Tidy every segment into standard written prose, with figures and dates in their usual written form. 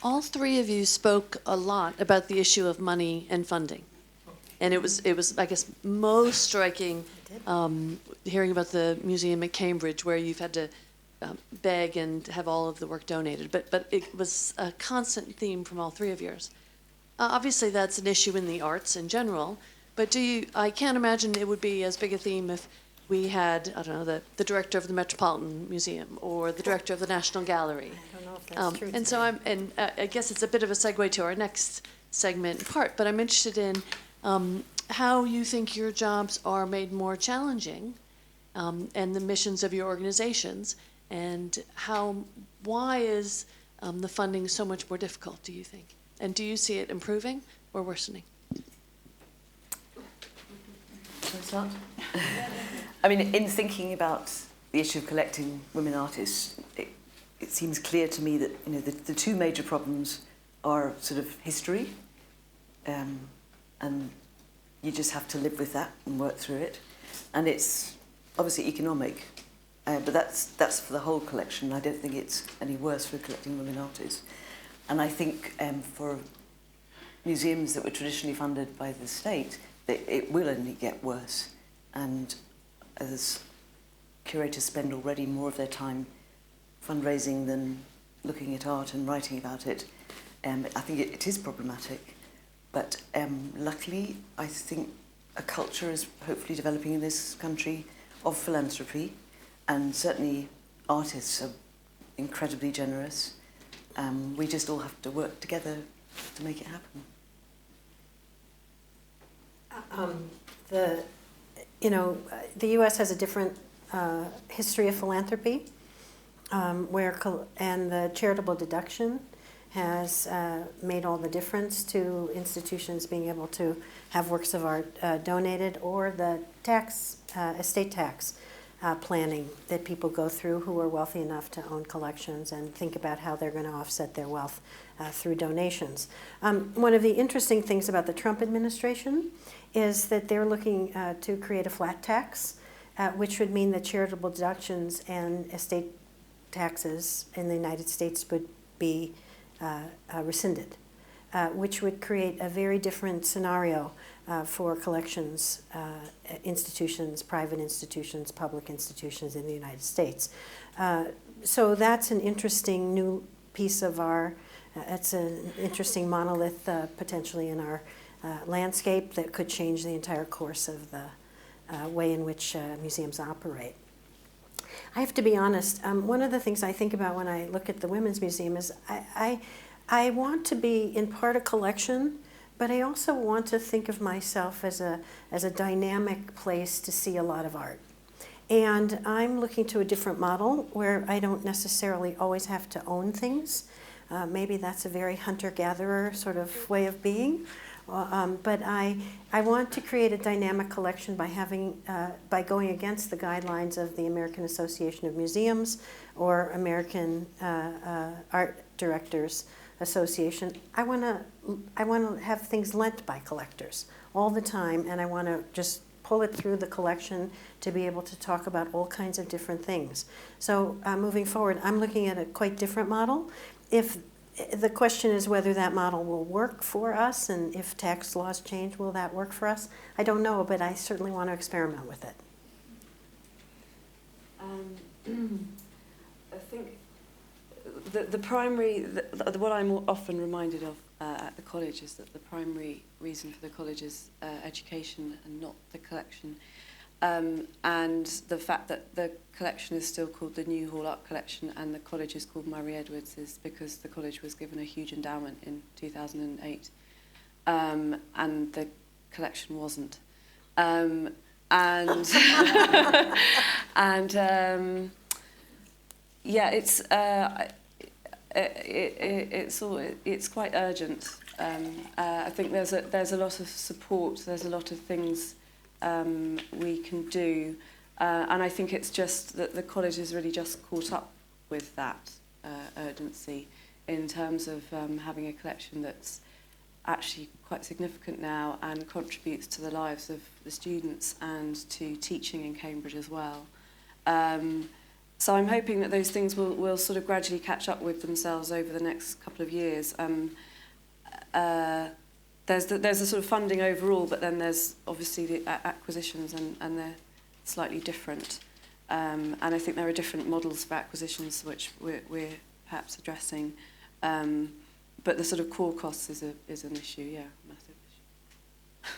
All three of you spoke a lot about the issue of money and funding. And it was, I guess, most striking hearing about the museum at Cambridge, where you've had to beg and have all of the work donated. But it was a constant theme from all three of yours. Obviously, that's an issue in the arts in general. But I can't imagine it would be as big a theme if we had, I don't know, the director of the Metropolitan Museum or the director of the National Gallery. I don't know if that's true. And so I guess it's a bit of a segue to our next segment part, but I'm interested in how you think your jobs are made more challenging and the missions of your organizations, and why is the funding so much more difficult, do you think? And do you see it improving or worsening? Shall I start? I mean, in thinking about the issue of collecting women artists, it seems clear to me that the two major problems are sort of history, and you just have to live with that and work through it, and it's obviously economic, but that's for the whole collection. I don't think it's any worse for collecting women artists, and I think for museums that were traditionally funded by the state, it will only get worse, and as curators spend already more of their time fundraising than looking at art and writing about it, I think it is problematic. But luckily, I think a culture is hopefully developing in this country of philanthropy, and certainly artists are incredibly generous. We just all have to work together to make it happen. The U.S. has a different history of philanthropy, and the charitable deduction has made all the difference to institutions being able to have works of art donated, or the estate tax planning that people go through who are wealthy enough to own collections and think about how they're going to offset their wealth through donations. One of the interesting things about the Trump administration is that they're looking to create a flat tax, which would mean that charitable deductions and estate taxes in the United States would be rescinded, which would create a very different scenario for collections institutions, private institutions, public institutions in the United States. So that's an interesting new piece of it's an interesting monolith potentially in our landscape that could change the entire course of the way in which museums operate. I have to be honest, one of the things I think about when I look at the Women's Museum is I want to be in part a collection, but I also want to think of myself as a dynamic place to see a lot of art. And I'm looking to a different model where I don't necessarily always have to own things. Maybe that's a very hunter-gatherer sort of way of being. But I want to create a dynamic collection by going against the guidelines of the American Association of Museums or American Art Directors Association. I want to have things lent by collectors all the time, and I want to just pull it through the collection to be able to talk about all kinds of different things. So moving forward, I'm looking at a quite different model. If the question is whether that model will work for us, and if tax laws change, will that work for us? I don't know, but I certainly want to experiment with it. I think the primary, what I'm often reminded of at the college is that the primary reason for the college is education and not the collection. And the fact that the collection is still called the New Hall Art Collection and the college is called Murray Edwards is because the college was given a huge endowment in 2008, and the collection wasn't. And yeah, it's quite urgent. I think there's a lot of support. There's a lot of things we can do, and I think it's just that the college has really just caught up with that urgency in terms of having a collection that's actually quite significant now and contributes to the lives of the students and to teaching in Cambridge as well. So I'm hoping that those things will sort of gradually catch up with themselves over the next couple of years. There's a sort of funding overall, but then there's obviously the acquisitions, and they're slightly different. And I think there are different models for acquisitions which we're perhaps addressing. But the sort of core costs is an issue, yeah, massive issue.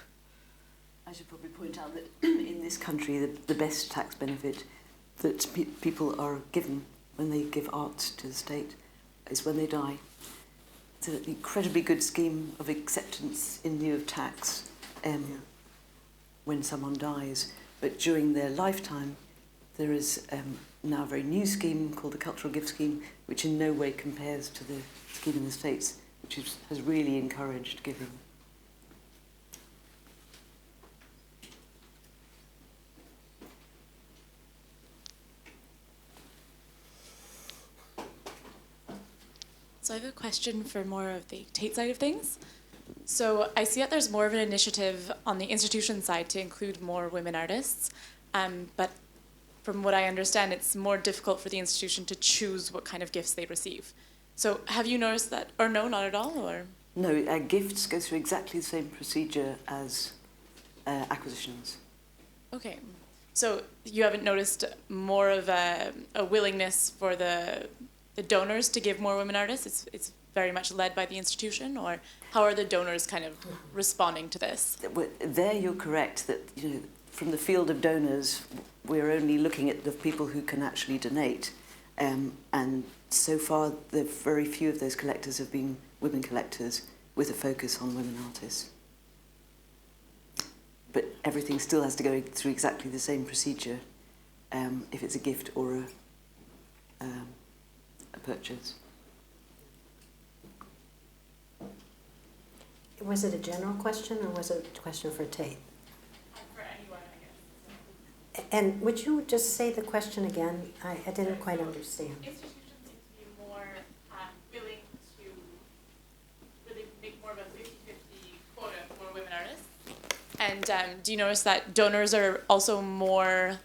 I should probably point out that in this country, the best tax benefit that people are given when they give art to the state is when they die. It's an incredibly good scheme of acceptance in lieu of tax when someone dies. But during their lifetime, there is now a very new scheme called the Cultural Gift Scheme, which in no way compares to the scheme in the States, which has really encouraged giving. So I have a question for more of the Tate side of things. So I see that there's more of an initiative on the institution side to include more women artists, but from what I understand, it's more difficult for the institution to choose what kind of gifts they receive. So have you noticed that, or no, not at all, or? No, gifts go through exactly the same procedure as acquisitions. Okay, so you haven't noticed more of a willingness for the donors to give more women artists? It's very much led by the institution, or how are the donors kind of responding to this? There you're correct that, you know, from the field of donors, we're only looking at the people who can actually donate. And so far, very few of those collectors have been women collectors with a focus on women artists. But everything still has to go through exactly the same procedure if it's a gift or a purchase. Was it a general question, or was it a question for Tate? For anyone, I guess. And would you just say the question again? I didn't quite understand. Institutions seem to be more willing to really make more of a 50-50 quota for women artists. And do you notice that donors are also more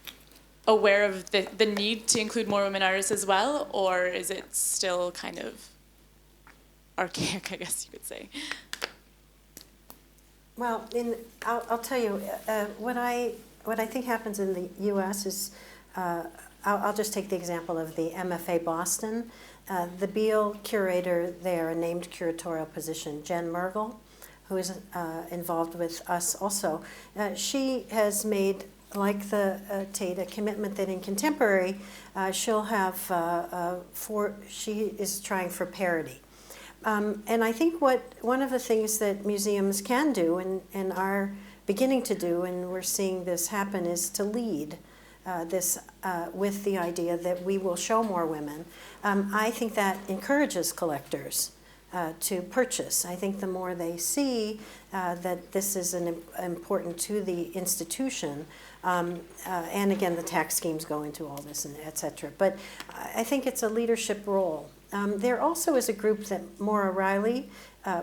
aware of the need to include more women artists as well, or is it still kind of archaic, I guess you could say? Well, I'll tell you, what I think happens in the U.S. is, I'll just take the example of the MFA Boston. The Beale curator there, a named curatorial position, Jen Mergel, who is involved with us also, she has made, like the Tate, a commitment that in contemporary, she'll have she is trying for parity. And I think one of the things that museums can do and are beginning to do, and we're seeing this happen, is to lead this with the idea that we will show more women. I think that encourages collectors to purchase. I think the more they see that this is important to the institution, and again, the tax schemes go into all this, and et cetera. But I think it's a leadership role. There also is a group that Maura Riley,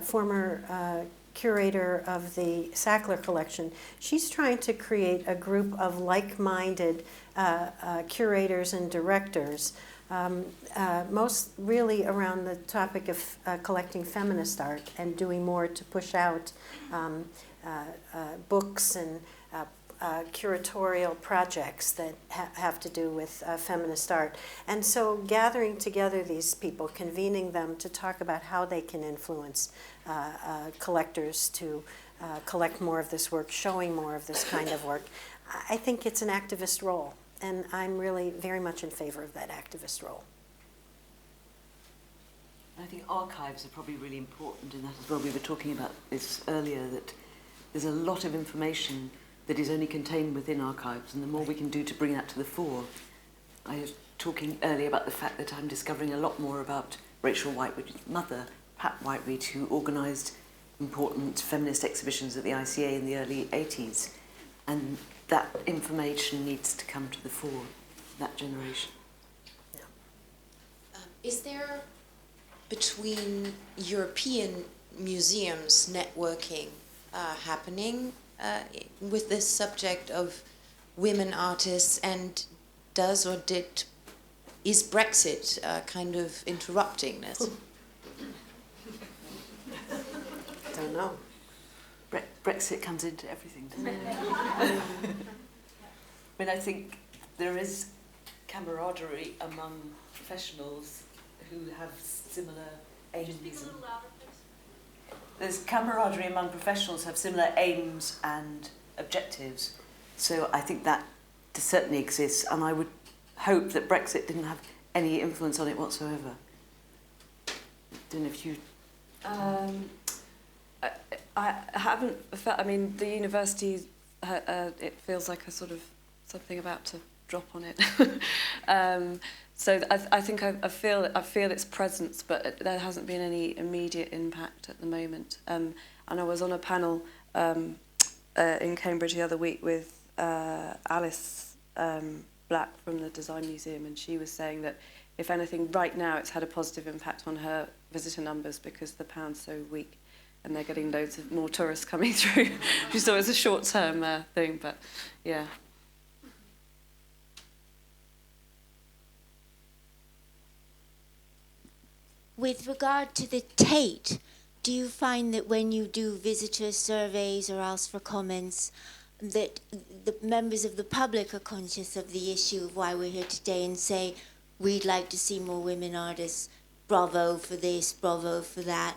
former curator of the Sackler collection, she's trying to create a group of like-minded curators and directors, most really around the topic of collecting feminist art and doing more to push out books and curatorial projects that have to do with feminist art. And so gathering together these people, convening them to talk about how they can influence collectors to collect more of this work, showing more of this kind of work. I think it's an activist role, and I'm really very much in favor of that activist role. I think archives are probably really important in that as well. We were talking about this earlier, that there's a lot of information that is only contained within archives, and the more we can do to bring that to the fore. I was talking earlier about the fact that I'm discovering a lot more about Rachel Whiteread's mother, Pat Whiteread, who organised important feminist exhibitions at the ICA in the early 80s, and that information needs to come to the fore, that generation. Is there, between European museums, networking happening with this subject of women artists, and does or did is Brexit kind of interrupting this? Don't know. Brexit comes into everything, doesn't it? I mean, I think there is camaraderie among professionals who have similar aims. There's camaraderie among professionals who have similar aims and objectives. So I think that certainly exists, and I would hope that Brexit didn't have any influence on it whatsoever. Don't know if you... I haven't felt, I mean, the university, it feels like a sort of something about to drop on it. So I think I feel its presence, but there hasn't been any immediate impact at the moment. And I was on a panel in Cambridge the other week with Alice Black from the Design Museum, and she was saying that if anything, right now it's had a positive impact on her visitor numbers because the pound's so weak. And they're getting loads of more tourists coming through. She thought it was a short-term thing, but yeah. With regard to the Tate, do you find that when you do visitor surveys or ask for comments, that the members of the public are conscious of the issue of why we're here today and say, we'd like to see more women artists, bravo for this, bravo for that?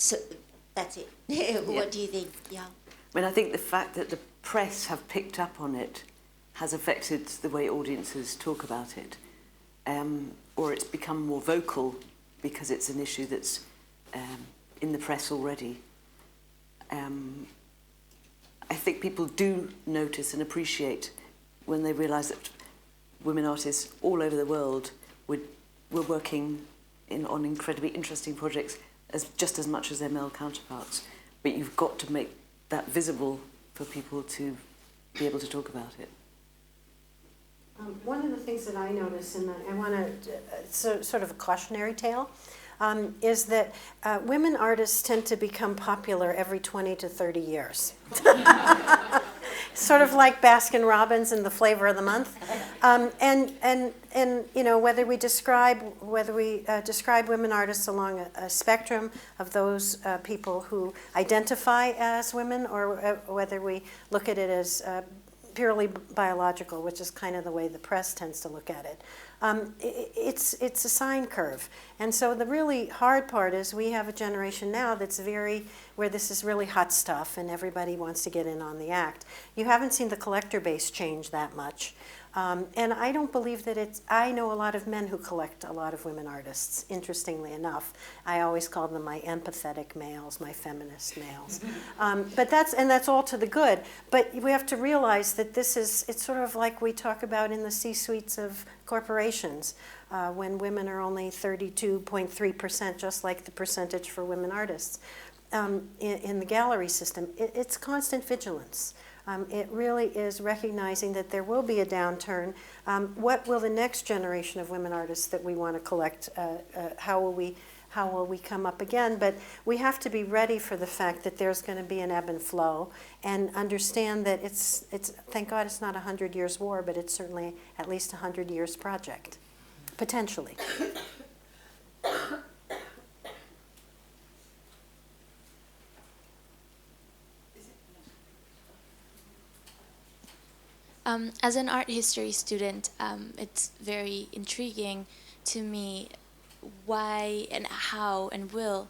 So that's it. What do you think? Yeah. I mean, I think the fact that the press have picked up on it has affected the way audiences talk about it, or it's become more vocal because it's an issue that's in the press already. I think people do notice and appreciate when they realise that women artists all over the world were working on incredibly interesting projects just as much as their male counterparts. But you've got to make that visible for people to be able to talk about it. One of the things that I notice, and I want to, sort of a cautionary tale, is that women artists tend to become popular every 20 to 30 years. Sort of like Baskin-Robbins and the flavor of the month. And you know, whether we describe women artists along a spectrum of those people who identify as women, or whether we look at it as purely biological, which is kind of the way the press tends to look at it. It's a sine curve. And so the really hard part is we have a generation now that's where this is really hot stuff and everybody wants to get in on the act. You haven't seen the collector base change that much. And I don't believe that I know a lot of men who collect a lot of women artists, interestingly enough. I always call them my empathetic males, my feminist males. But that's all to the good. But we have to realize that it's sort of like we talk about in the C-suites of corporations, when women are only 32.3%, just like the percentage for women artists. In the gallery system, it's constant vigilance. It really is recognizing that there will be a downturn. What will the next generation of women artists that we want to collect, how will we come up again? But we have to be ready for the fact that there's going to be an ebb and flow, and understand that it's thank God it's not a 100 years war, but it's certainly at least a 100 years project, potentially. As an art history student, it's very intriguing to me why and how and will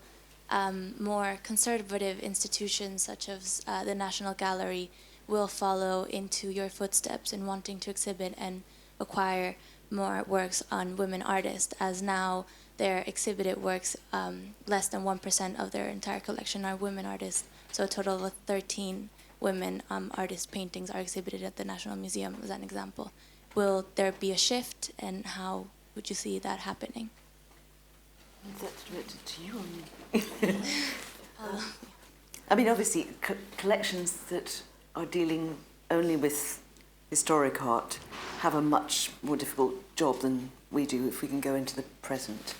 more conservative institutions such as the National Gallery will follow into your footsteps in wanting to exhibit and acquire more works on women artists, as now their exhibited works, less than 1% of their entire collection are women artists, so a total of 13 women artist paintings are exhibited at the National Museum, as an example. Will there be a shift, and how would you see that happening? That's directed to you or me? I mean, obviously, collections that are dealing only with historic art have a much more difficult job than we do if we can go into the present.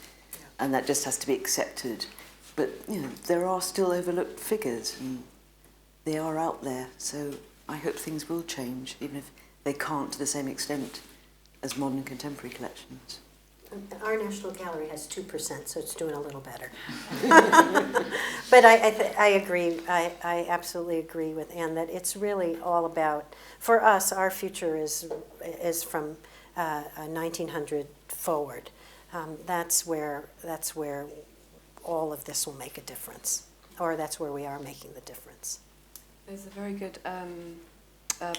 And that just has to be accepted. But, you know, there are still overlooked figures, and they are out there, so I hope things will change, even if they can't to the same extent as modern contemporary collections. Our National Gallery has 2%, so it's doing a little better. But I agree. I absolutely agree with Anne that it's really all about, for us, our future is from 1900 forward. That's where all of this will make a difference, or that's where we are making the difference. There's a very good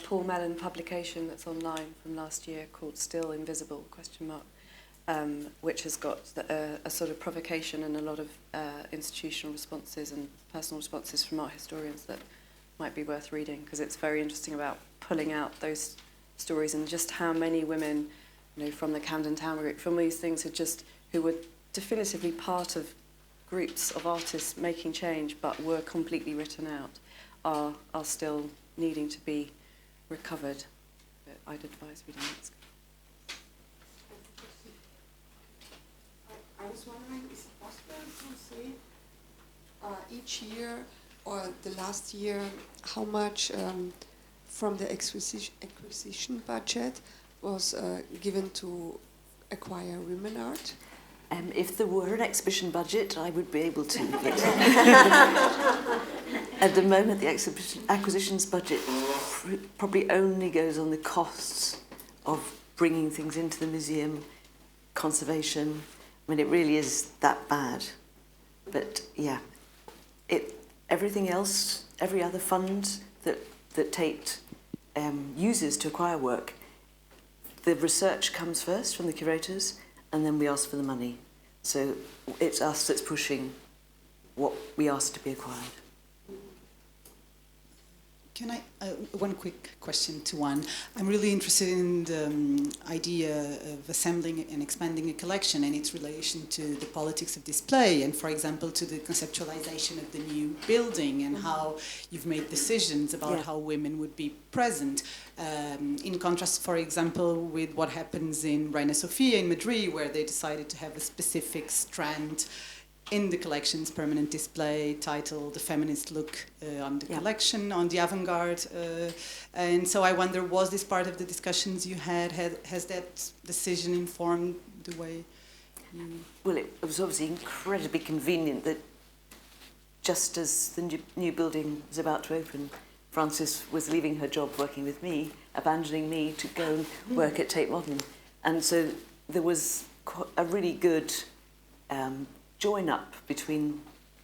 Paul Mellon publication that's online from last year called Still Invisible, ? Which has got a sort of provocation and a lot of institutional responses and personal responses from art historians that might be worth reading, because it's very interesting about pulling out those stories and just how many women, from the Camden Town group, from these things who were definitively part of groups of artists making change but were completely written out, are still needing to be recovered. But I'd advise reading that. I was wondering, is it possible to say each year or the last year how much from the acquisition budget was given to acquire women art? If there were an exhibition budget, I would be able to. But at the moment, the acquisitions budget probably only goes on the costs of bringing things into the museum, conservation. I mean, it really is that bad. But yeah, everything else, every other fund that Tate uses to acquire work, the research comes first from the curators, and then we ask for the money. So it's us that's pushing what we ask to be acquired. Can I, one quick question to Juan. I'm really interested in the idea of assembling and expanding a collection and its relation to the politics of display and, for example, to the conceptualization of the new building and how you've made decisions about how women would be present. In contrast, for example, with what happens in Reina Sofia in Madrid, where they decided to have a specific strand in the collection's permanent display titled The Feminist Look on the collection, on the avant-garde. And so I wonder, was this part of the discussions you had? Has that decision informed the way you... Well, it was obviously incredibly convenient that just as the new building was about to open, Frances was leaving her job working with me, abandoning me to go and work at Tate Modern. And so there was a really good join up between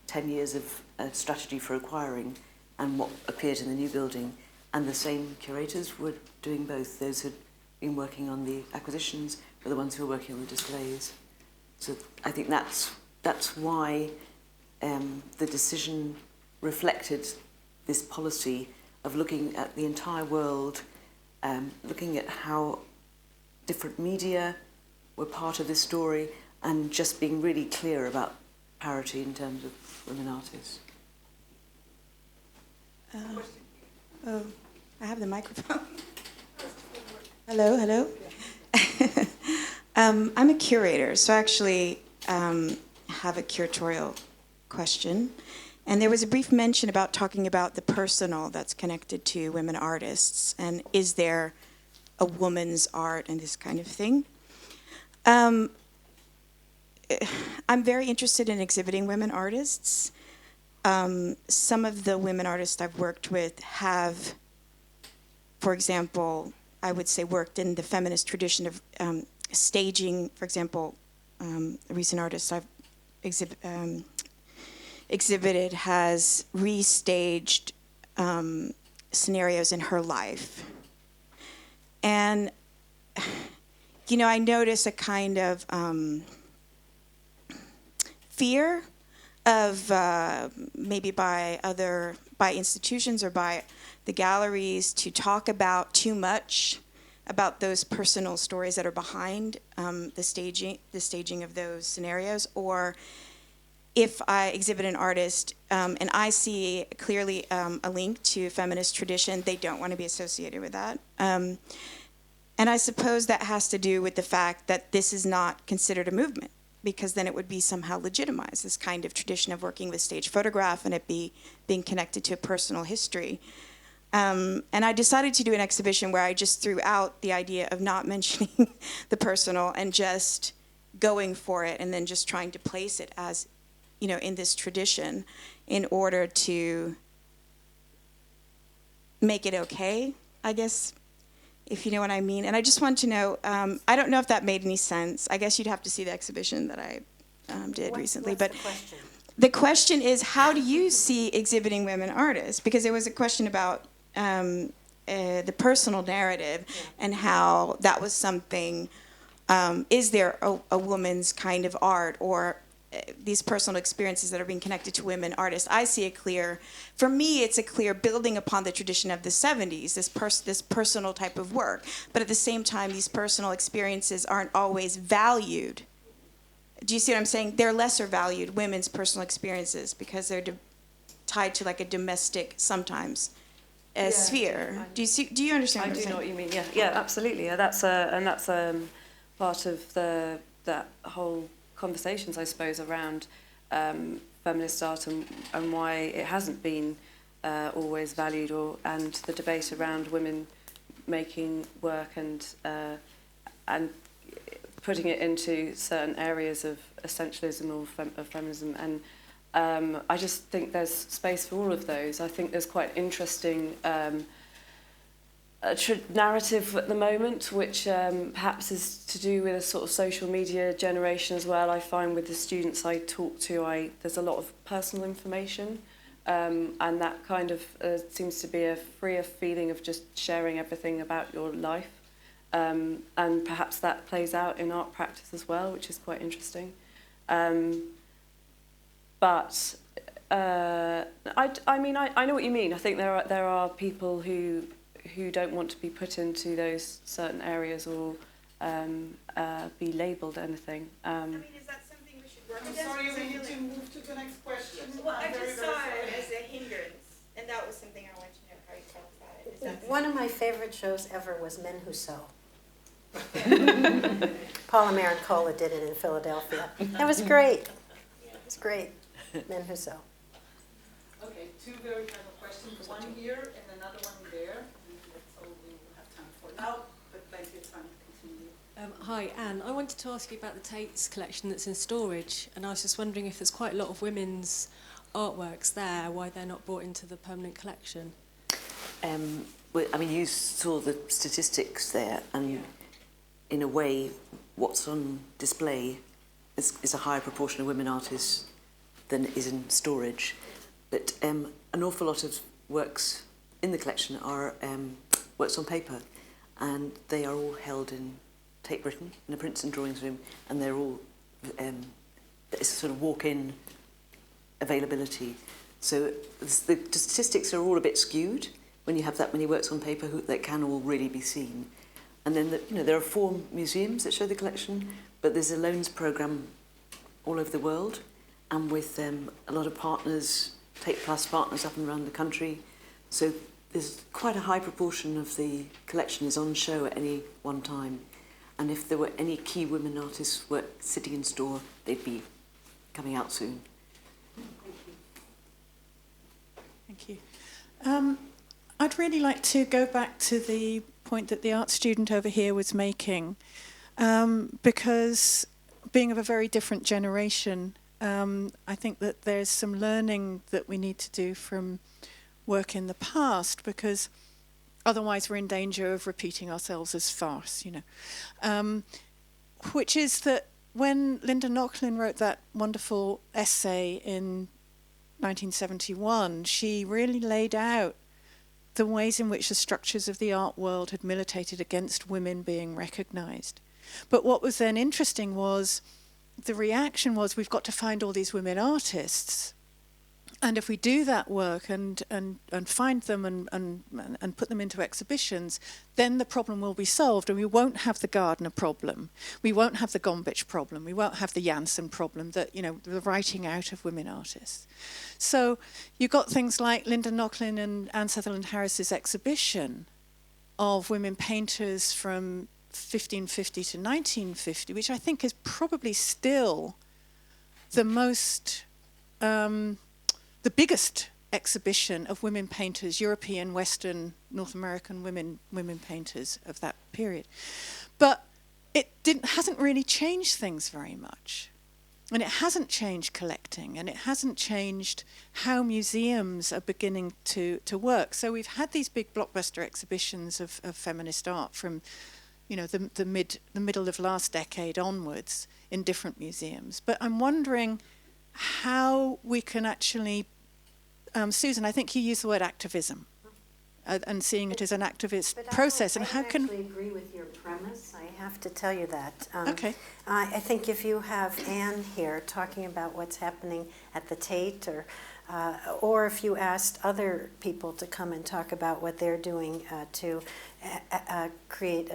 10 years of strategy for acquiring and what appeared in the new building. And the same curators were doing both. Those who'd been working on the acquisitions were the ones who were working on the displays. So I think that's why the decision reflected this policy of looking at the entire world, looking at how different media were part of this story, and just being really clear about parity in terms of women artists. I have the microphone. Hello. I'm a curator, so I actually have a curatorial question. And there was a brief mention about talking about the personal that's connected to women artists, and is there a woman's art and this kind of thing. I'm very interested in exhibiting women artists. Some of the women artists I've worked with have, for example, I would say worked in the feminist tradition of staging. For example, a recent artist I've exhibited has restaged scenarios in her life. And, I notice a kind of fear of maybe by institutions or by the galleries to talk about too much about those personal stories that are behind the staging of those scenarios. Or if I exhibit an artist and I see clearly a link to feminist tradition, they don't want to be associated with that. And I suppose that has to do with the fact that this is not considered a movement, because then it would be somehow legitimized, this kind of tradition of working with stage photograph and it being connected to a personal history. And I decided to do an exhibition where I just threw out the idea of not mentioning the personal and just going for it and then just trying to place it as, you know, in this tradition in order to make it okay, I guess, if you know what I mean. And I just want to know, I don't know if that made any sense. I guess you'd have to see the exhibition that I did recently. What's But the question? the question is, how do you see exhibiting women artists? Because there was a question about the personal narrative and how that was something, is there a woman's kind of art or these personal experiences that are being connected to women artists? I see a clear, for me, it's a clear building upon the tradition of the 70s, this personal type of work. But at the same time, these personal experiences aren't always valued. Do you see what I'm saying? They're lesser valued, women's personal experiences, because they're tied to like a domestic, sometimes, sphere. Do you understand what I'm saying? I do know what you mean. Yeah, absolutely. Yeah, that's part of that whole conversations, I suppose, around feminist art and why it hasn't been always valued, and the debate around women making work and putting it into certain areas of essentialism or of feminism. And I just think there's space for all of those. I think there's quite interesting narrative at the moment, which perhaps is to do with a sort of social media generation as well. I find with the students I talk to, there's a lot of personal information, and that kind of seems to be a freer feeling of just sharing everything about your life. And perhaps that plays out in art practice as well, which is quite interesting. But I mean, I know what you mean. I think there are people who don't want to be put into those certain areas or be labelled anything. I mean, is that something we should work on? I'm sorry, we need to move to the next question. Well, I just saw it as a hindrance, and that was something I wanted to know how you felt about it. Is that One of my favorite shows ever was Men Who Sew. Paula Marincola did it in Philadelphia. That was great. It's great. Men Who Sew. Okay, two very final questions. One here and another one there. That's all we will have time for now, but plenty of time to continue. Hi, Anne. I wanted to ask you about the Tate's collection that's in storage, and I was just wondering if there's quite a lot of women's artworks there, why they're not brought into the permanent collection. Well, I mean, you saw the statistics there, and in a way, what's on display is a higher proportion of women artists than is in storage. But an awful lot of works in the collection are works on paper, and they are all held in Tate Britain, in the Princeton Drawings Room, and they're all, it's a sort of walk-in availability. So the statistics are all a bit skewed when you have that many works on paper that can all really be seen. And then, there are 4 museums that show the collection, but there's a loans programme all over the world, and with a lot of partners, Tate Plus partners up and around the country. So there's quite a high proportion of the collection is on show at any one time. And if there were any key women artists work sitting in store, they'd be coming out soon. Thank you. I'd really like to go back to the point that the art student over here was making, because being of a very different generation, I think that there's some learning that we need to do from work in the past, because otherwise we're in danger of repeating ourselves as farce, which is that when Linda Nochlin wrote that wonderful essay in 1971, she really laid out the ways in which the structures of the art world had militated against women being recognised. But what was then interesting was the reaction was, we've got to find all these women artists. And if we do that work and find them and put them into exhibitions, then the problem will be solved, and we won't have the Gardner problem. We won't have the Gombrich problem. We won't have the Janssen problem, that, the writing out of women artists. So you got things like Linda Nochlin and Anne Sutherland Harris's exhibition of women painters from 1550 to 1950, which I think is probably still the most, the biggest exhibition of women painters, European, Western, North American women painters of that period. But it hasn't really changed things very much. And it hasn't changed collecting, and it hasn't changed how museums are beginning to work. So we've had these big blockbuster exhibitions of feminist art from, you know, the middle of last decade onwards in different museums. But I'm wondering how we can actually, Susan, I think you used the word activism, and seeing it as an activist process, and how can... I actually agree with your premise. I have to tell you that. Okay. I think if you have Anne here talking about what's happening at the Tate, or if you asked other people to come and talk about what they're doing to create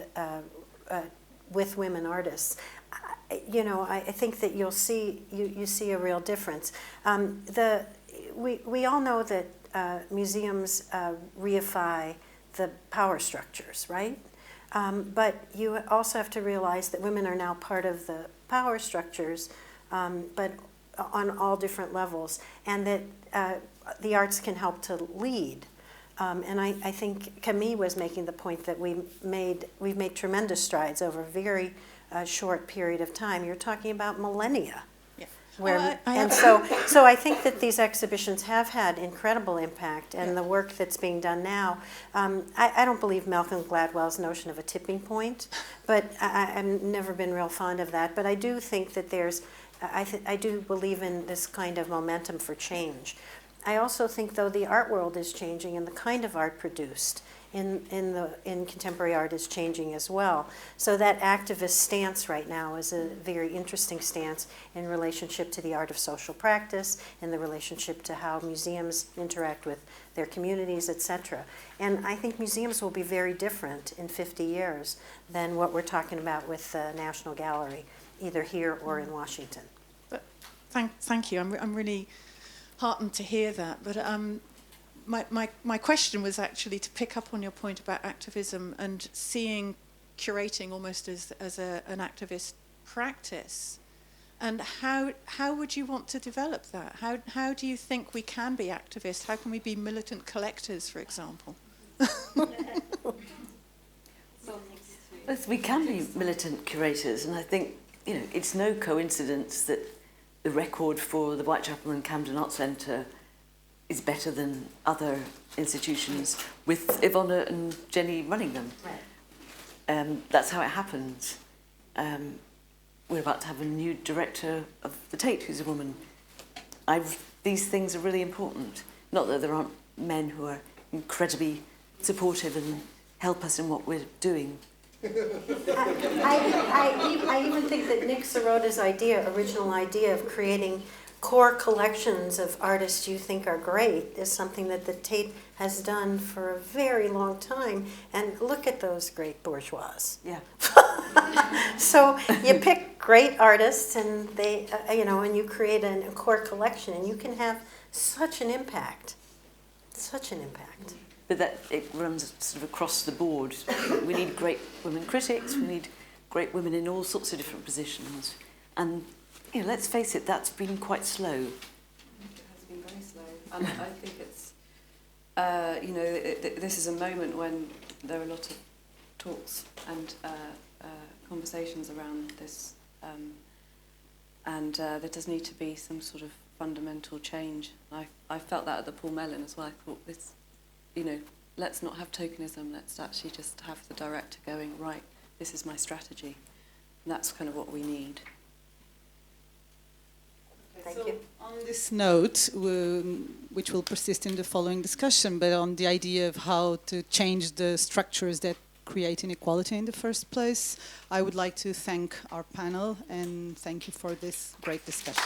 with women artists, you know, I think that you see a real difference. We all know that museums reify the power structures, right? But you also have to realize that women are now part of the power structures, but on all different levels, and that the arts can help to lead. And I think Camille was making the point that we've made tremendous strides over a very short period of time. You're talking about millennia. So I think that these exhibitions have had incredible impact, and the work that's being done now, I don't believe Malcolm Gladwell's notion of a tipping point, but I've never been real fond of that. But I do think that I do believe in this kind of momentum for change. I also think, though, the art world is changing, and the kind of art produced in contemporary art is changing as well. So that activist stance right now is a very interesting stance in relationship to the art of social practice, in the relationship to how museums interact with their communities, etc. And I think museums will be very different in 50 years than what we're talking about with the National Gallery, either here or in Washington. But thank you. I'm really heartened to hear that. But my question was actually to pick up on your point about activism and seeing curating almost as an activist practice. And how would you want to develop that? How do you think we can be activists? How can we be militant collectors, for example? Yes, we can be militant curators, and I think, you know, it's no coincidence that the record for the Whitechapel and Camden Art Centre is better than other institutions, with Iwona and Jenny running them. Right. That's how it happens. We're about to have a new director of the Tate, who's a woman. These things are really important. Not that there aren't men who are incredibly supportive and help us in what we're doing. I even think that Nick Sirota's original idea of creating core collections of artists you think are great is something that the Tate has done for a very long time. And look at those great bourgeois. Yeah. So you pick great artists, and they, and you create a core collection, and you can have such an impact. Such an impact. But that it runs sort of across the board. We need great women critics. We need great women in all sorts of different positions. And let's face it, that's been quite slow. It has been very slow, and I think it's, this is a moment when there are a lot of talks and conversations around this, and there does need to be some sort of fundamental change. I felt that at the Paul Mellon as well. I thought this, let's not have tokenism. Let's actually just have the director going, right, this is my strategy. And that's kind of what we need. Thank you. On this note, which will persist in the following discussion, but on the idea of how to change the structures that create inequality in the first place, I would like to thank our panel and thank you for this great discussion.